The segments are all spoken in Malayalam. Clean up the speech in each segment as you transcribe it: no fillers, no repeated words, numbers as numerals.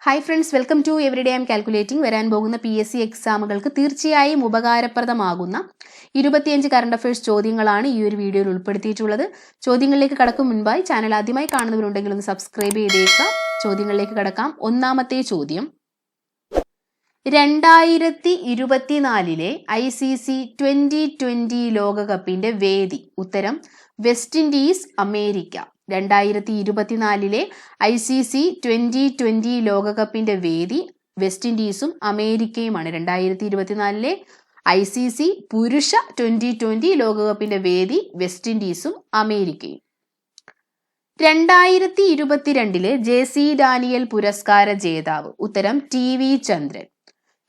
Hi friends, welcome to everyday aim calculating. വരാൻ പോകുന്ന PSC എക്സാമുകൾക്ക് തീർച്ചയായും ഉപകാരപ്രദമാകുന്ന 25 കറണ്ട് അഫയേഴ്സ് ചോദ്യങ്ങളാണ് ഈ ഒരു വീഡിയോയിൽ ഉൾപ്പെടുത്തിയിട്ടുള്ളത്. ചോദ്യങ്ങളിലേക്ക് കടക്കും മുൻപായി ചാനൽ ആദ്യമായി കാണുന്നവരുണ്ടെങ്കിൽ ഒന്ന് സബ്സ്ക്രൈബ് ചെയ്തേക്കുക. ചോദ്യങ്ങളിലേക്ക് കടക്കാം. ഒന്നാമത്തെ ചോദ്യം, 2024 ICC 2020 ലോകകപ്പിന്റെ വേദി. ഉത്തരം വെസ്റ്റ് ഇൻഡീസ്, അമേരിക്ക. 2024 ICC 2020 ലോകകപ്പിന്റെ വേദി വെസ്റ്റ് ഇൻഡീസും അമേരിക്കയുമാണ്. 2024 ICC പുരുഷ 2020 ലോകകപ്പിന്റെ വേദി വെസ്റ്റ് ഇൻഡീസും അമേരിക്കയും. 2022 JC ഡാനിയൽ പുരസ്കാര ജേതാവ്. ഉത്തരം TV ചന്ദ്രൻ.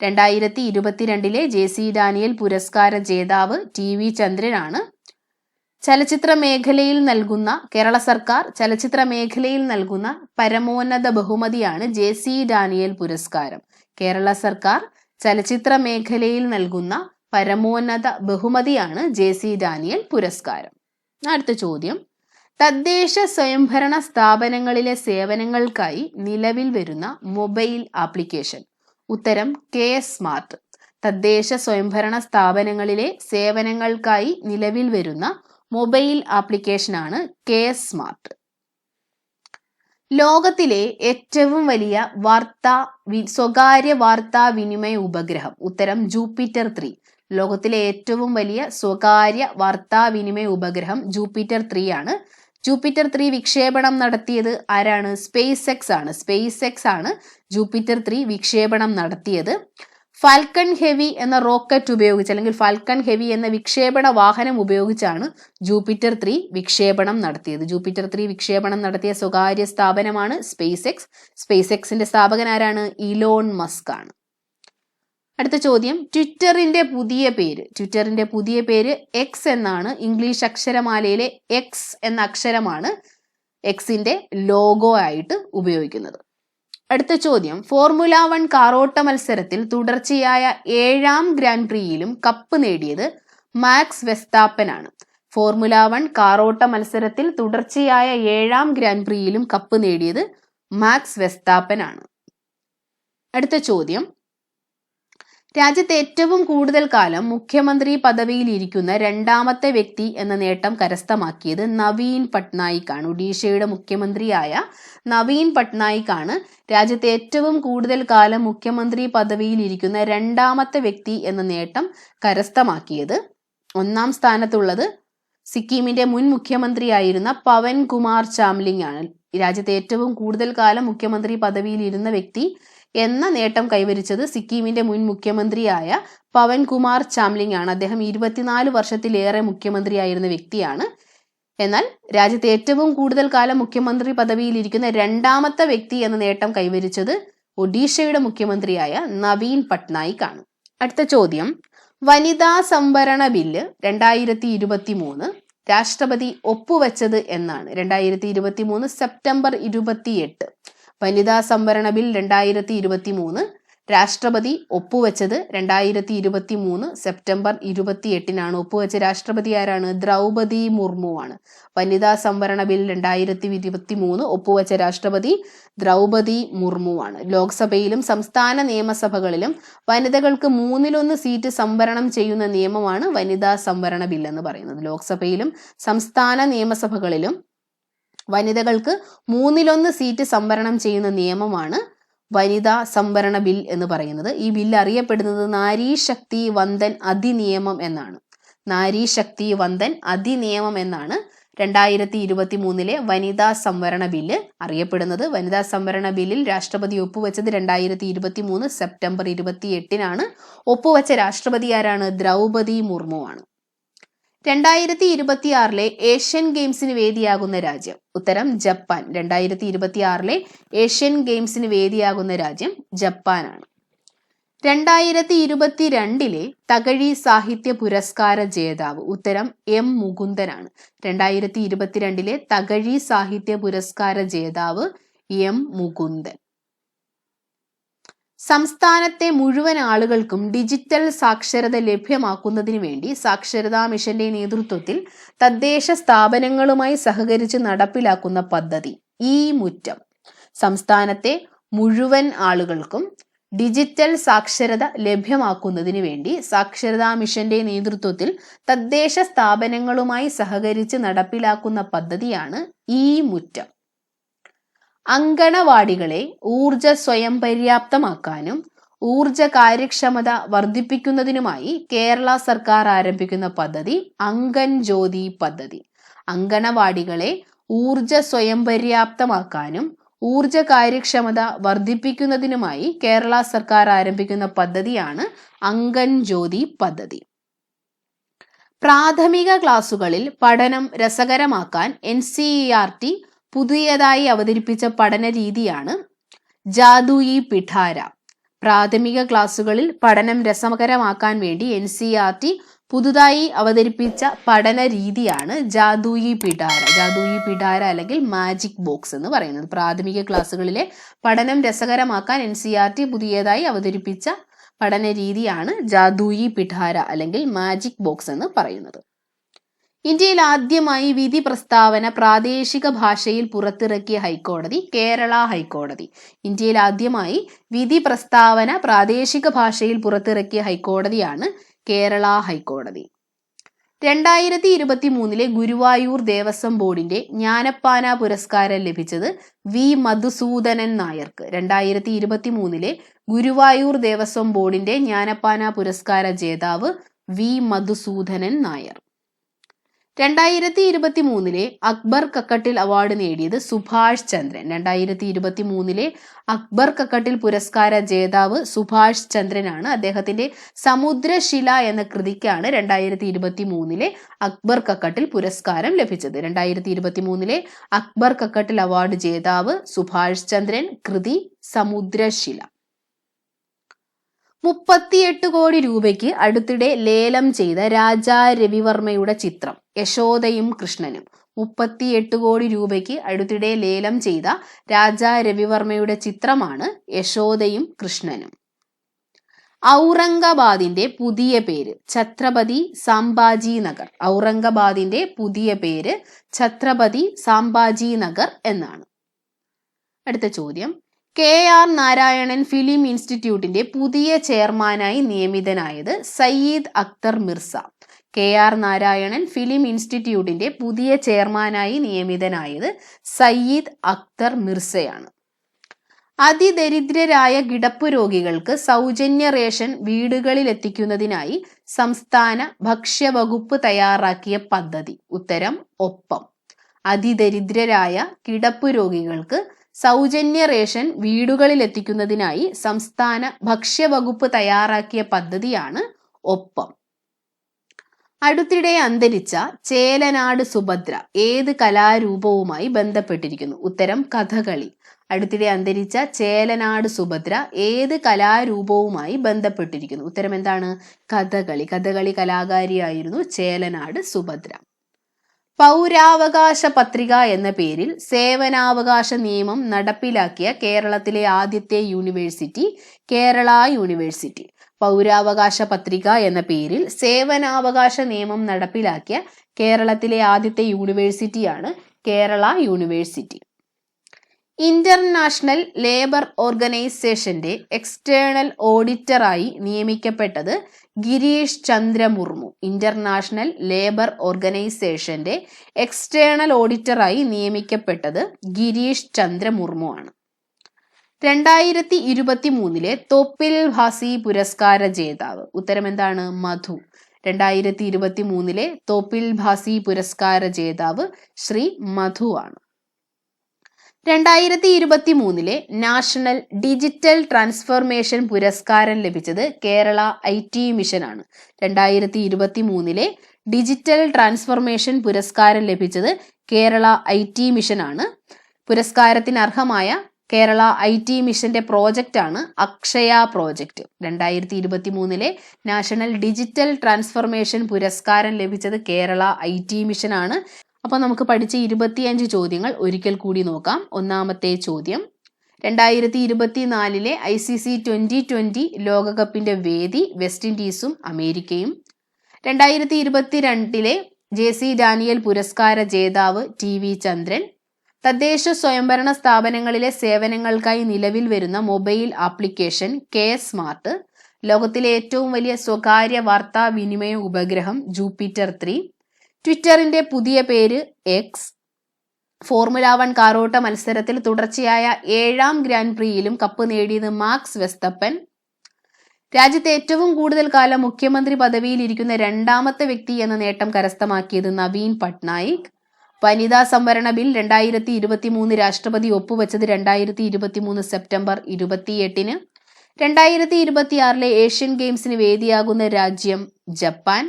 2022 JC ഡാനിയൽ പുരസ്കാര ജേതാവ് TV ചന്ദ്രനാണ്. ചലച്ചിത്ര മേഖലയിൽ നൽകുന്ന കേരള സർക്കാർ ചലച്ചിത്ര മേഖലയിൽ നൽകുന്ന പരമോന്നത ബഹുമതിയാണ് JC ഡാനിയൽ പുരസ്കാരം. കേരള സർക്കാർ ചലച്ചിത്ര മേഖലയിൽ നൽകുന്ന പരമോന്നത ബഹുമതിയാണ് JC ഡാനിയൽ പുരസ്കാരം. അടുത്ത ചോദ്യം, തദ്ദേശ സ്വയംഭരണ സ്ഥാപനങ്ങളിലെ സേവനങ്ങൾക്കായി നിലവിൽ വരുന്ന മൊബൈൽ ആപ്ലിക്കേഷൻ. ഉത്തരം K-സ്മാർട്ട്. തദ്ദേശ സ്വയംഭരണ സ്ഥാപനങ്ങളിലെ സേവനങ്ങൾക്കായി നിലവിൽ വരുന്ന മൊബൈൽ ആപ്ലിക്കേഷനാണ് K-സ്മാർട്ട്. ലോകത്തിലെ ഏറ്റവും വലിയ സ്വകാര്യ വാർത്താ വിനിമയ ഉപഗ്രഹം. ഉത്തരം ജൂപ്പിറ്റർ 3. ലോകത്തിലെ ഏറ്റവും വലിയ സ്വകാര്യ വാർത്താ വിനിമയ ഉപഗ്രഹം ജൂപ്പിറ്റർ 3 ആണ്. ജൂപ്പിറ്റർ 3 വിക്ഷേപണം നടത്തിയത് ആരാണ്? SpaceX ആണ്. SpaceX ആണ് ജൂപ്പിറ്റർ 3 വിക്ഷേപണം നടത്തിയത്. ഫാൽക്കൺ ഹെവി എന്ന റോക്കറ്റ് ഉപയോഗിച്ച് അല്ലെങ്കിൽ ഫാൽക്കൺ ഹെവി എന്ന വിക്ഷേപണ വാഹനം ഉപയോഗിച്ചാണ് ജൂപ്പിറ്റർ 3 വിക്ഷേപണം നടത്തിയത്. ജൂപ്പിറ്റർ 3 വിക്ഷേപണം നടത്തിയ സ്വകാര്യ സ്ഥാപനമാണ് SpaceX. SpaceXന്റെ സ്ഥാപകൻ ആരാണ്? ഇലോൺ മസ്ക് ആണ്. അടുത്ത ചോദ്യം, ട്വിറ്ററിന്റെ പുതിയ പേര് X എന്നാണ്. ഇംഗ്ലീഷ് അക്ഷരമാലയിലെ X എന്ന അക്ഷരമാണ് എക്സിന്റെ ലോഗോ ആയിട്ട് ഉപയോഗിക്കുന്നത്. അടുത്ത ചോദ്യം, ഫോർമുല 1 കാറോട്ട മത്സരത്തിൽ തുടർച്ചയായ 7ാം ഗ്രാൻഡ് പ്രിയിലും കപ്പ് നേടിയത് മാക്സ് വെസ്താപ്പൻ ആണ്. ഫോർമുല 1 കാറോട്ട മത്സരത്തിൽ തുടർച്ചയായ 7ാം ഗ്രാൻഡ് പ്രിയിലും കപ്പ് നേടിയത് മാക്സ് വെസ്താപ്പൻ ആണ്. അടുത്ത ചോദ്യം, രാജ്യത്തെ ഏറ്റവും കൂടുതൽ കാലം മുഖ്യമന്ത്രി പദവിയിൽ ഇരിക്കുന്ന രണ്ടാമത്തെ വ്യക്തി എന്ന നേട്ടം കരസ്ഥമാക്കിയത് നവീൻ പട്നായിക് ആണ്. ഒഡീഷയുടെ മുഖ്യമന്ത്രിയായ നവീൻ പട്നായിക് ആണ് രാജ്യത്തെ ഏറ്റവും കൂടുതൽ കാലം മുഖ്യമന്ത്രി പദവിയിൽ ഇരിക്കുന്ന രണ്ടാമത്തെ വ്യക്തി എന്ന നേട്ടം കരസ്ഥമാക്കിയത്. ഒന്നാം സ്ഥാനത്തുള്ളത് സിക്കിമിന്റെ മുൻ മുഖ്യമന്ത്രിയായിരുന്ന പവൻ കുമാർ ചാംലിംഗ് ആണ്. രാജ്യത്തെ ഏറ്റവും കൂടുതൽ കാലം മുഖ്യമന്ത്രി പദവിയിൽ ഇരുന്ന വ്യക്തി എന്ന നേട്ടം കൈവരിച്ചത് സിക്കിമിന്റെ മുൻ മുഖ്യമന്ത്രിയായ പവൻ കുമാർ ചാംലിംഗ് ആണ്. അദ്ദേഹം 24 വർഷത്തിലേറെ മുഖ്യമന്ത്രിയായിരുന്ന വ്യക്തിയാണ്. എന്നാൽ രാജ്യത്തെ ഏറ്റവും കൂടുതൽ കാലം മുഖ്യമന്ത്രി പദവിയിൽ ഇരിക്കുന്ന രണ്ടാമത്തെ വ്യക്തി എന്ന നേട്ടം കൈവരിച്ചത് ഒഡീഷയുടെ മുഖ്യമന്ത്രിയായ നവീൻ പട്നായിക് ആണ്. അടുത്ത ചോദ്യം, വനിതാ സംവരണ ബില്ല് 2023 രാഷ്ട്രപതി ഒപ്പുവെച്ചത് എന്നാണ്. 2023 സെപ്റ്റംബർ 28. വനിതാ സംവരണ ബിൽ 2023 രാഷ്ട്രപതി ഒപ്പുവെച്ചത് 2023 സെപ്റ്റംബർ 28 ഒപ്പുവെച്ച രാഷ്ട്രപതി ആരാണ്? ദ്രൗപദി മുർമു ആണ്. വനിതാ സംവരണ ബിൽ 2023 ഒപ്പുവെച്ച രാഷ്ട്രപതി ദ്രൗപദി മുർമു ആണ്. ലോക്സഭയിലും സംസ്ഥാന നിയമസഭകളിലും വനിതകൾക്ക് 1/3 സീറ്റ് സംവരണം ചെയ്യുന്ന നിയമമാണ് വനിതാ സംവരണ ബിൽ എന്ന് പറയുന്നത്. ലോക്സഭയിലും സംസ്ഥാന നിയമസഭകളിലും വനിതകൾക്ക് 1/3 സീറ്റ് സംവരണം ചെയ്യുന്ന നിയമമാണ് വനിതാ സംവരണ ബിൽ എന്ന് പറയുന്നത്. ഈ ബിൽ അറിയപ്പെടുന്നത് നാരി ശക്തി വന്ദൻ അധിനിയമം എന്നാണ്. നാരി ശക്തി വന്ദൻ അധിനിയമം എന്നാണ് 2023 വനിതാ സംവരണ ബില്ല് അറിയപ്പെടുന്നത്. വനിതാ സംവരണ ബില്ലിൽ രാഷ്ട്രപതി ഒപ്പുവെച്ചത് 2023 സെപ്റ്റംബർ 28 ഒപ്പുവെച്ച രാഷ്ട്രപതി ആരാണ്? ദ്രൗപദി മുർമു ആണ്. 2026 ഏഷ്യൻ ഗെയിംസിന് വേദിയാകുന്ന രാജ്യം. ഉത്തരം ജപ്പാൻ. 2026 ഏഷ്യൻ ഗെയിംസിന് വേദിയാകുന്ന രാജ്യം ജപ്പാനാണ്. 2022 തകഴി സാഹിത്യ പുരസ്കാര ജേതാവ്. ഉത്തരം M മുകുന്ദനാണ്. 2022 തകഴി സാഹിത്യ പുരസ്കാര ജേതാവ് M മുകുന്ദൻ. സംസ്ഥാനത്തെ മുഴുവൻ ആളുകൾക്കും ഡിജിറ്റൽ സാക്ഷരത ലഭ്യമാക്കുന്നതിന് വേണ്ടി സാക്ഷരതാ മിഷന്റെ നേതൃത്വത്തിൽ തദ്ദേശ സ്ഥാപനങ്ങളുമായി സഹകരിച്ച് നടപ്പിലാക്കുന്ന പദ്ധതി ഈ മുറ്റം. സംസ്ഥാനത്തെ മുഴുവൻ ആളുകൾക്കും ഡിജിറ്റൽ സാക്ഷരത ലഭ്യമാക്കുന്നതിന് വേണ്ടി സാക്ഷരതാ മിഷന്റെ നേതൃത്വത്തിൽ തദ്ദേശ സ്ഥാപനങ്ങളുമായി സഹകരിച്ച് നടപ്പിലാക്കുന്ന പദ്ധതിയാണ് ഈ മുറ്റം. അങ്കണവാടികളെ ഊർജ സ്വയം പര്യാപ്തമാക്കാനും ഊർജ കാര്യക്ഷമത വർദ്ധിപ്പിക്കുന്നതിനുമായി കേരള സർക്കാർ ആരംഭിക്കുന്ന പദ്ധതി അങ്കൻ ജ്യോതി പദ്ധതി. അങ്കണവാടികളെ ഊർജ സ്വയം പര്യാപ്തമാക്കാനും ഊർജ കാര്യക്ഷമത വർദ്ധിപ്പിക്കുന്നതിനുമായി കേരള സർക്കാർ ആരംഭിക്കുന്ന പദ്ധതിയാണ് അങ്കൻ ജ്യോതി പദ്ധതി. പ്രാഥമിക ക്ലാസുകളിൽ പഠനം രസകരമാക്കാൻ NCERT പുതിയതായി അവതരിപ്പിച്ച പഠന രീതിയാണ് ജാദുയി പിഠാര. പ്രാഥമിക ക്ലാസുകളിൽ പഠനം രസകരമാക്കാൻ വേണ്ടി NCERT പുതുതായി അവതരിപ്പിച്ച പഠന രീതിയാണ് ജാദുയി പിഠാര. ജാദുയി പിഠാര അല്ലെങ്കിൽ മാജിക് ബോക്സ് എന്ന് പറയുന്നത്. പ്രാഥമിക ക്ലാസ്സുകളിലെ പഠനം രസകരമാക്കാൻ NCERT പുതിയതായി അവതരിപ്പിച്ച പഠന രീതിയാണ് ജാദുയി പിഠാര അല്ലെങ്കിൽ മാജിക് ബോക്സ് എന്ന് പറയുന്നത്. ഇന്ത്യയിൽ ആദ്യമായി വിധി പ്രസ്താവന പ്രാദേശിക ഭാഷയിൽ പുറത്തിറക്കിയ ഹൈക്കോടതി കേരള ഹൈക്കോടതി. ഇന്ത്യയിൽ ആദ്യമായി വിധി പ്രസ്താവന പ്രാദേശിക ഭാഷയിൽ പുറത്തിറക്കിയ ഹൈക്കോടതിയാണ് കേരള ഹൈക്കോടതി. 2023 ഗുരുവായൂർ ദേവസ്വം ബോർഡിന്റെ ജ്ഞാനപ്പാന പുരസ്കാരം ലഭിച്ചത് വി മധുസൂദനൻ നായർക്ക്. 2023 ഗുരുവായൂർ ദേവസ്വം ബോർഡിന്റെ ജ്ഞാനപ്പാന പുരസ്കാര ജേതാവ് വി മധുസൂദനൻ നായർ. 2023 അക്ബർ കക്കട്ടിൽ അവാർഡ് നേടിയത് സുഭാഷ് ചന്ദ്രൻ. 2023 അക്ബർ കക്കട്ടിൽ പുരസ്കാര ജേതാവ് സുഭാഷ് ചന്ദ്രനാണ്. അദ്ദേഹത്തിന്റെ സമുദ്രശില എന്ന കൃതിക്കാണ് 2023 അക്ബർ കക്കട്ടിൽ പുരസ്കാരം ലഭിച്ചത്. 2023 അക്ബർ കക്കട്ടിൽ അവാർഡ് ജേതാവ് സുഭാഷ് ചന്ദ്രൻ, കൃതി സമുദ്രശില. 38 കോടി രൂപയ്ക്ക് അടുത്തിടെ ലേലം ചെയ്ത രാജാ രവിവർമ്മയുടെ ചിത്രം യശോദയും കൃഷ്ണനും. 38 കോടി രൂപയ്ക്ക് അടുത്തിടെ ലേലം ചെയ്ത രാജാ രവിവർമ്മയുടെ ചിത്രമാണ് യശോദയും കൃഷ്ണനും. ഔറംഗാബാദിന്റെ പുതിയ പേര് ഛത്രപതി സാംബാജി നഗർ. ഔറംഗാബാദിന്റെ പുതിയ പേര് ഛത്രപതി സാംബാജി നഗർ എന്നാണ്. അടുത്ത ചോദ്യം, KR നാരായണൻ ഫിലിം ഇൻസ്റ്റിറ്റ്യൂട്ടിന്റെ പുതിയ ചെയർമാനായി നിയമിതനായത് സയ്യിദ് അക്തർ മിർസ. KR നാരായണൻ ഫിലിം ഇൻസ്റ്റിറ്റ്യൂട്ടിന്റെ പുതിയ ചെയർമാനായി നിയമിതനായത് സയ്യിദ് അക്തർ മിർസയാണ്. അതിദരിദ്രരായ കിടപ്പു രോഗികൾക്ക് സൗജന്യ റേഷൻ വീടുകളിൽ എത്തിക്കുന്നതിനായി സംസ്ഥാന ഭക്ഷ്യവകുപ്പ് തയ്യാറാക്കിയ പദ്ധതി. ഉത്തരം ഒപ്പം. അതിദരിദ്രരായ കിടപ്പു രോഗികൾക്ക് സൗജന്യ റേഷൻ വീടുകളിൽ എത്തിക്കുന്നതിനായി സംസ്ഥാന ഭക്ഷ്യവകുപ്പ് തയ്യാറാക്കിയ പദ്ധതിയാണ് ഒപ്പം. അടുത്തിടെ അന്തരിച്ച ചേലനാട് സുഭദ്ര ഏത് കലാരൂപവുമായി ബന്ധപ്പെട്ടിരിക്കുന്നു? ഉത്തരം കഥകളി. അടുത്തിടെ അന്തരിച്ച ചേലനാട് സുഭദ്ര ഏത് കലാരൂപവുമായി ബന്ധപ്പെട്ടിരിക്കുന്നു? ഉത്തരം എന്താണ്? കഥകളി. കഥകളി കലാകാരിയായിരുന്നു ചേലനാട് സുഭദ്ര. പൗരാവകാശ പത്രിക എന്ന പേരിൽ സേവനാവകാശ നിയമം നടപ്പിലാക്കിയ കേരളത്തിലെ ആദ്യത്തെ യൂണിവേഴ്സിറ്റി കേരള യൂണിവേഴ്സിറ്റി. പൗരാവകാശ പത്രിക എന്ന പേരിൽ സേവനാവകാശ നിയമം നടപ്പിലാക്കിയ കേരളത്തിലെ ആദ്യത്തെ യൂണിവേഴ്സിറ്റിയാണ് കേരള യൂണിവേഴ്സിറ്റി. ഇന്റർനാഷണൽ ലേബർ ഓർഗനൈസേഷന്റെ എക്സ്റ്റേണൽ ഓഡിറ്ററായി നിയമിക്കപ്പെട്ടത് ഗിരീഷ് ചന്ദ്ര മുർമു. ഇന്റർനാഷണൽ ലേബർ ഓർഗനൈസേഷന്റെ എക്സ്റ്റേണൽ ഓഡിറ്ററായി നിയമിക്കപ്പെട്ടത് ഗിരീഷ് ചന്ദ്ര മുർമു ആണ്. 2023 തോപ്പിൽ ഭാസി പുരസ്കാര ജേതാവ്. ഉത്തരം എന്താണ്? മധു. 2023 തോപ്പിൽ ഭാസി പുരസ്കാര ജേതാവ് ശ്രീ മധു ആണ്. 2023 നാഷണൽ ഡിജിറ്റൽ ട്രാൻസ്ഫോർമേഷൻ പുരസ്കാരം ലഭിച്ചത് കേരള IT മിഷൻ ആണ്. 2023 ഡിജിറ്റൽ ട്രാൻസ്ഫോർമേഷൻ പുരസ്കാരം ലഭിച്ചത് കേരള IT മിഷൻ ആണ്. പുരസ്കാരത്തിന് അർഹമായ കേരള IT മിഷന്റെ പ്രോജക്റ്റാണ് Akshaya project. 2023 national digital transformation പുരസ്കാരം ലഭിച്ചത് കേരള IT മിഷൻ ആണ്. അപ്പോൾ നമുക്ക് പഠിച്ച 25 ചോദ്യങ്ങൾ ഒരിക്കൽ കൂടി നോക്കാം. ഒന്നാമത്തെ ചോദ്യം, 2024 ICC T20 ലോകകപ്പിന്റെ വേദി വെസ്റ്റ് ഇൻഡീസും അമേരിക്കയും. 2022 JC ഡാനിയൽ പുരസ്കാര ജേതാവ് TV ചന്ദ്രൻ. തദ്ദേശ സ്വയംഭരണ സ്ഥാപനങ്ങളിലെ സേവനങ്ങൾക്കായി നിലവിൽ വരുന്ന മൊബൈൽ ആപ്ലിക്കേഷൻ കെ സ്മാർട്ട്. ലോകത്തിലെ ഏറ്റവും വലിയ സ്വകാര്യ വാർത്താവിനിമയ ഉപഗ്രഹം ജൂപ്പിറ്റർ 3. ട്വിറ്ററിന്റെ പുതിയ പേര് എക്സ്. ഫോർമുല 1 കാറോട്ട മത്സരത്തിൽ തുടർച്ചയായ 7ാം ഗ്രാൻഡ് പ്രിയിലും കപ്പ് നേടിയത് മാക്സ് വെസ്തപ്പൻ. രാജ്യത്തെ ഏറ്റവും കൂടുതൽ കാലം മുഖ്യമന്ത്രി പദവിയിൽ ഇരിക്കുന്ന 2ാമത്തെ വ്യക്തി എന്ന നേട്ടം കരസ്ഥമാക്കിയത് നവീൻ പട്നായിക്. വനിതാ സംവരണ ബിൽ 2023 രാഷ്ട്രപതി ഒപ്പുവെച്ചത് 2023 സെപ്റ്റംബർ 28. 2026 ഏഷ്യൻ ഗെയിംസിന് വേദിയാകുന്ന രാജ്യം ജപ്പാൻ.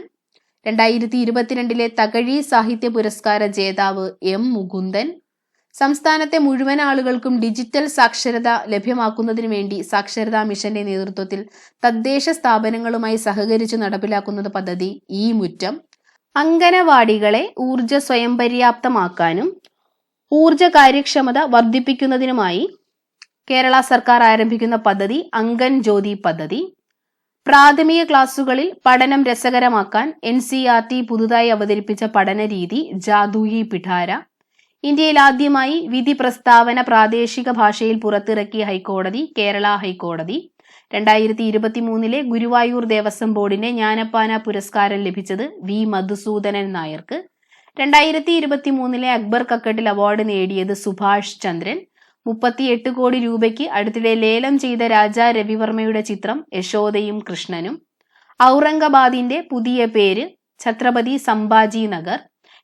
2022 തകഴി സാഹിത്യ പുരസ്കാര ജേതാവ് എം മുകുന്ദൻ. സംസ്ഥാനത്തെ മുഴുവൻ ആളുകൾക്കും ഡിജിറ്റൽ സാക്ഷരത ലഭ്യമാക്കുന്നതിനു വേണ്ടി സാക്ഷരതാ മിഷന്റെ നേതൃത്വത്തിൽ തദ്ദേശ സ്ഥാപനങ്ങളുമായി സഹകരിച്ച് നടപ്പിലാക്കുന്ന പദ്ധതി ഈ മുറ്റം. അംഗനവാടികളെ ഊർജ്ജ സ്വയം പര്യാപ്തമാക്കാനും ഊർജ്ജ കാര്യക്ഷമത വർദ്ധിപ്പിക്കുന്നതിനുമായി കേരള സർക്കാർ ആരംഭിക്കുന്ന പദ്ധതി അംഗൻ ജ്യോതി പദ്ധതി. പ്രാഥമിക ക്ലാസുകളിൽ പഠനം രസകരമാക്കാൻ NCERT പുതുതായി അവതരിപ്പിച്ച പഠനരീതി ജാദുയി പിഠാര. ഇന്ത്യയിൽ ആദ്യമായി വിധി പ്രസ്താവന പ്രാദേശിക ഭാഷയിൽ പുറത്തിറക്കിയ ഹൈക്കോടതി കേരള ഹൈക്കോടതി. 2023 ഗുരുവായൂർ ദേവസ്വം ബോർഡിന്റെ ജ്ഞാനപ്പാന പുരസ്കാരം ലഭിച്ചത് വി മധുസൂദനൻ നായർക്ക്. 2023 അക്ബർ കക്കട്ടിൽ അവാർഡ് നേടിയത് സുഭാഷ് ചന്ദ്രൻ. 38 കോടി രൂപയ്ക്ക് അടുത്തിടെ ലേലം ചെയ്ത രാജാ രവിവർമ്മയുടെ ചിത്രം യശോദയും കൃഷ്ണനും. ഔറംഗാബാദിന്റെ പുതിയ പേര് ഛത്രപതി സംഭാജി നഗർ.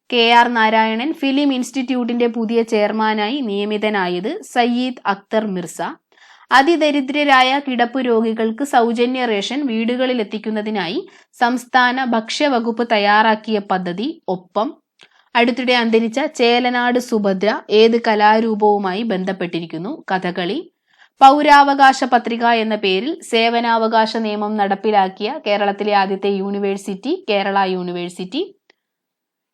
KR നാരായണൻ ഫിലിം ഇൻസ്റ്റിറ്റ്യൂട്ടിന്റെ പുതിയ ചെയർമാനായി നിയമിതനായത് സയ്യിദ് അക്തർ മിർസ. അതിദരിദ്രരായ കിടപ്പ് രോഗികൾക്ക് സൗജന്യ റേഷൻ വീടുകളിൽ എത്തിക്കുന്നതിനായി സംസ്ഥാന ഭക്ഷ്യവകുപ്പ് തയ്യാറാക്കിയ പദ്ധതി ഒപ്പം. അടുത്തിടെ അന്തരിച്ച ചേലനാട് സുഭദ്ര ഏത് കലാരൂപവുമായി ബന്ധപ്പെട്ടിരിക്കുന്നു? കഥകളി. പൗരാവകാശ പത്രിക എന്ന പേരിൽ സേവനാവകാശ നിയമം നടപ്പിലാക്കിയ കേരളത്തിലെ ആദ്യത്തെ university Kerala university.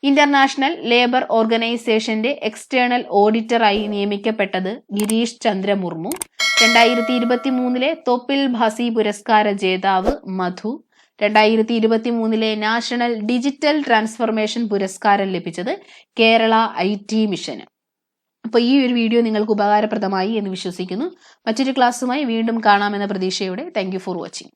International labour ഓർഗനൈസേഷന്റെ എക്സ്റ്റേണൽ ഓഡിറ്ററായി നിയമിക്കപ്പെട്ടത് ഗിരീഷ് ചന്ദ്ര മുർമു. 2023 തോപ്പിൽ ഭാസി പുരസ്കാര ജേതാവ് മധു. 2023 നാഷണൽ ഡിജിറ്റൽ ട്രാൻസ്ഫർമേഷൻ പുരസ്കാരം ലഭിച്ചത് കേരള IT മിഷന്. അപ്പോൾ ഈ ഒരു വീഡിയോ നിങ്ങൾക്ക് ഉപകാരപ്രദമായി എന്ന് വിശ്വസിക്കുന്നു. മറ്റൊരു ക്ലാസ്സുമായി വീണ്ടും കാണാമെന്ന പ്രതീക്ഷയോടെ താങ്ക് യു ഫോർ വാച്ചിങ്.